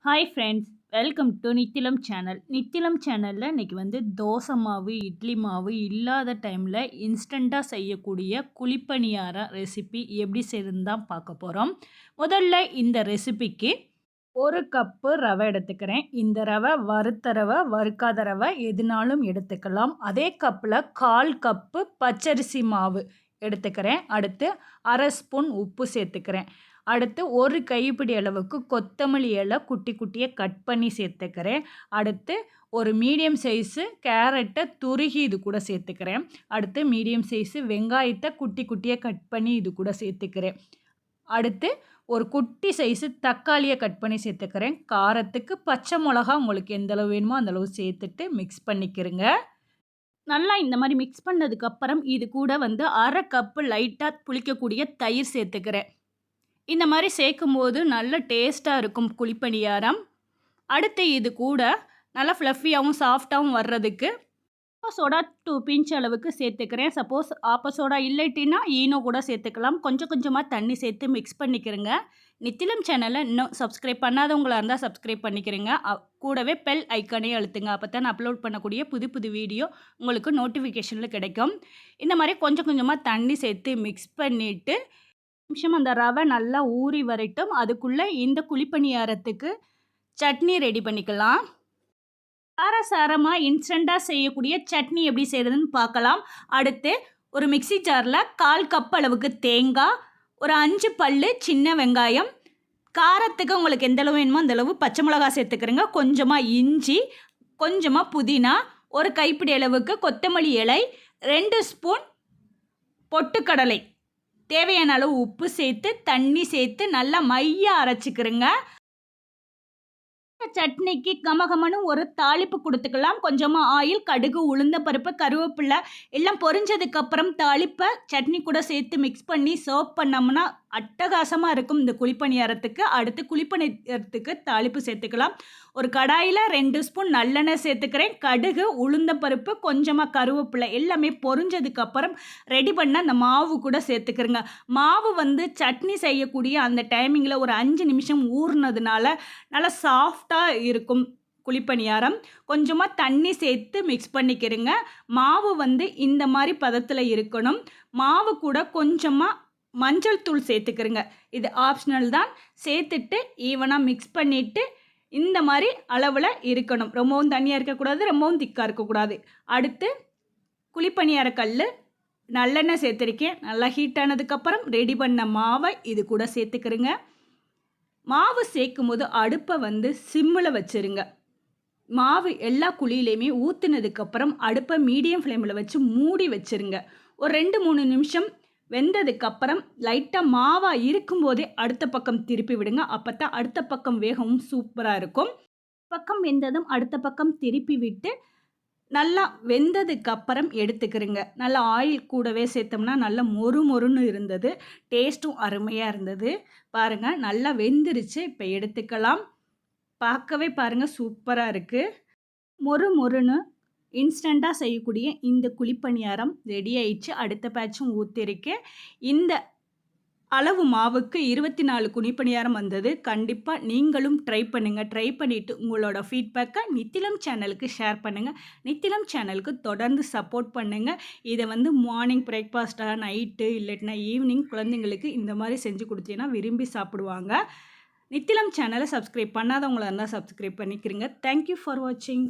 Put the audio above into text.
Hi friends, welcome to Nithilam channel. Nithilam சேனலில் இன்றைக்கி தோசை மாவு, இட்லி மாவு இல்லாத டைமில் இன்ஸ்டண்ட்டாக செய்யக்கூடிய குழிப்பணியார ரெசிபி எப்படி செய்யறதுன்னு தான் பார்க்க போகிறோம். முதல்ல இந்த ரெசிபிக்கு 1 கப்பு ரவை எடுத்துக்கிறேன். இந்த ரவை வறுத்த ரவை, வறுக்காத ரவை எதுனாலும் எடுத்துக்கலாம். அதே கப்பில் 1/4 கப்பு பச்சரிசி மாவு எடுத்துக்கிறேன். அடுத்து 1/2 ஸ்பூன் உப்பு சேர்த்துக்கிறேன். அடுத்து 1 கைப்பிடி அளவுக்கு கொத்தமல்லி இலை குட்டி குட்டியாக கட் பண்ணி சேர்த்துக்கிறேன். அடுத்து ஒரு மீடியம் சைஸு கேரட்டை துருகி இது கூட சேர்த்துக்கிறேன். அடுத்து மீடியம் சைஸு வெங்காயத்தை குட்டி குட்டியாக கட் பண்ணி இது கூட சேர்த்துக்கிறேன். அடுத்து ஒரு குட்டி சைஸு தக்காளியை கட் பண்ணி சேர்த்துக்கிறேன். காரத்துக்கு பச்சை மிளகா உங்களுக்கு எந்த அளவு வேணுமோ அந்தளவு சேர்த்துட்டு மிக்ஸ் பண்ணிக்கிறேங்க. நல்லா இந்த மாதிரி மிக்ஸ் பண்ணதுக்கப்புறம் இது கூட 1/2 கப்பு லைட்டாக புளிக்கக்கூடிய தயிர் சேர்த்துக்கிறேன். இந்த மாதிரி சேர்க்கும்போது நல்ல டேஸ்ட்டாக இருக்கும் குழிப்பணியாரம். அடுத்து இது கூட நல்லா ஃப்ளஃபியாகவும் சாஃப்டாகவும் வர்றதுக்கு சோடா 2 பிஞ்ச் அளவுக்கு சேர்த்துக்கிறேன். சப்போஸ் சோடா இல்லட்டினா ஈனோ கூட சேர்த்துக்கலாம். கொஞ்சம் கொஞ்சமாக தண்ணி சேர்த்து மிக்ஸ் பண்ணிக்கிறேங்க. நித்திலம் சேனலை இன்னும் சப்ஸ்கிரைப் பண்ணாதவங்களாக இருந்தால் சப்ஸ்கிரைப் பண்ணிக்கிறேங்க. கூடவே பெல் ஐக்கானே அழுத்துங்க. அப்போ தான் நான் அப்லோட் பண்ணக்கூடிய புது புது வீடியோ உங்களுக்கு நோட்டிஃபிகேஷனில் கிடைக்கும். இந்த மாதிரி கொஞ்சம் கொஞ்சமாக தண்ணி சேர்த்து மிக்ஸ் பண்ணிவிட்டு நிமிஷம் அந்த ரவை நல்லா ஊறி வரட்டும். அதுக்குள்ளே இந்த குழிப்பணியாரத்துக்கு சட்னி ரெடி பண்ணிக்கலாம். சாரமாக இன்ஸ்டண்ட்டாக செய்யக்கூடிய சட்னி எப்படி செய்கிறதுன்னு பார்க்கலாம். அடுத்து ஒரு மிக்ஸி ஜாரில் 1/4 கப் அளவுக்கு தேங்காய், ஒரு 5 பல்லு சின்ன வெங்காயம், காரத்துக்கு உங்களுக்கு எந்த அளவு வேணுமோ அந்தளவு பச்சை மிளகாய் சேர்த்துக்கிறேங்க. கொஞ்சமாக இஞ்சி, கொஞ்சமாக புதினா, ஒரு கைப்பிடி அளவுக்கு கொத்தமல்லி இலை, 2 ஸ்பூன் பொட்டுக்கடலை, தேவையான அளவு உப்பு சேர்த்து தண்ணி சேர்த்து நல்லா மைய அரைச்சிக்கிறேங்க. சட்னிக்கு கமகமனு ஒரு தாளிப்பு கொடுத்துக்கலாம். கொஞ்சமாக ஆயில், கடுகு, உளுந்த பருப்பு, கருவேப்பிலை எல்லாம் பொரிஞ்சதுக்கப்புறம் தாளிப்பை சட்னி கூட சேர்த்து மிக்ஸ் பண்ணி சர்வ் பண்ணோம்னா அட்டகாசமாக இருக்கும் இந்த குழிப்பணியாரத்துக்கு. அடுத்து குழிப்பணியாரத்துக்கு தாளிப்பு சேர்த்துக்கலாம். ஒரு கடாயில் 2 ஸ்பூன் நல்லெண்ணெய் சேர்த்துக்கிறேன். கடுகு, உளுந்த பருப்பு, கொஞ்சமாக கருவேப்பிலை எல்லாமே பொரிஞ்சதுக்கப்புறம் ரெடி பண்ண அந்த மாவு கூட சேர்த்துக்கிறேங்க. மாவு சட்னி செய்யக்கூடிய அந்த டைமிங்கில் ஒரு 5 நிமிஷம் ஊறினதுனால நல்லா சாஃப்டாக இருக்கும் குழிப்பணியாரம். கொஞ்சமாக தண்ணி சேர்த்து மிக்ஸ் பண்ணிக்கிறேங்க. மாவு இந்த மாதிரி பதத்தில் இருக்கணும். மாவு கூட கொஞ்சமாக மஞ்சள் தூள் சேர்த்துக்கிறேங்க. இது ஆப்ஷனல் தான். சேர்த்துட்டு ஈவனாக மிக்ஸ் பண்ணிவிட்டு இந்த மாதிரி அளவில் இருக்கணும். ரொம்பவும் தண்ணியாக இருக்கக்கூடாது, ரொம்பவும் திக்காக இருக்கக்கூடாது. அடுத்து குழிப்பணியார கல் நல்லெண்ணெய் சேர்த்துருக்கேன். நல்லா ஹீட் ஆனதுக்கப்புறம் ரெடி பண்ண மாவை இது கூட சேர்த்துக்கிறேங்க. மாவு சேர்க்கும் போது அடுப்பை சிம்மில் வச்சுருங்க. மாவு எல்லா குழியிலையுமே ஊற்றுனதுக்கப்புறம் அடுப்பை மீடியம் ஃப்ளேமில் வச்சு மூடி வச்சுருங்க. ஒரு 2-3 நிமிஷம் வெந்ததுக்கப்புறம் லைட்டாக மாவாக இருக்கும்போதே அடுத்த பக்கம் திருப்பி விடுங்க. அப்போ தான் அடுத்த பக்கம் வேகவும் சூப்பராக இருக்கும். பக்கம் வெந்ததும் அடுத்த பக்கம் திருப்பி விட்டு நல்லா வெந்ததுக்கப்புறம் எடுத்துக்கிறேங்க. நல்லா ஆயில் கூடவே சேர்த்தோம்னா நல்லா மொறு மொறுன்னு இருந்தது. டேஸ்ட்டும் அருமையாக இருந்தது. பாருங்கள், நல்லா வெந்துருச்சு. இப்போ எடுத்துக்கலாம். பார்க்கவே பாருங்கள், சூப்பராக இருக்குது. மொறு மொறுன்னு இன்ஸ்டண்ட்டாக செய்யக்கூடிய இந்த குழிப்பணியாரம் ரெடி ஆயிடுச்சு. அடுத்த பேட்சும் ஊற்றிருக்கேன். இந்த அளவு மாவுக்கு 24 குழிப்பணியாரம் வந்தது. கண்டிப்பாக நீங்களும் ட்ரை பண்ணுங்கள். ட்ரை பண்ணிவிட்டு உங்களோட ஃபீட்பேக்கை நித்திலம் சேனலுக்கு ஷேர் பண்ணுங்கள். நித்திலம் சேனலுக்கு தொடர்ந்து சப்போர்ட் பண்ணுங்கள். இதை மார்னிங் பிரேக்ஃபாஸ்ட்டாக, நைட்டு இல்லாட்டினா ஈவினிங் குழந்தைங்களுக்கு இந்த மாதிரி செஞ்சு கொடுத்தீங்கன்னா விரும்பி சாப்பிடுவாங்க. நித்திலம் சேனலை சப்ஸ்கிரைப் பண்ணாதவங்களாக இருந்தால் சப்ஸ்கிரைப் பண்ணிக்கிறீங்க. தேங்க்யூ ஃபார் வாட்சிங்.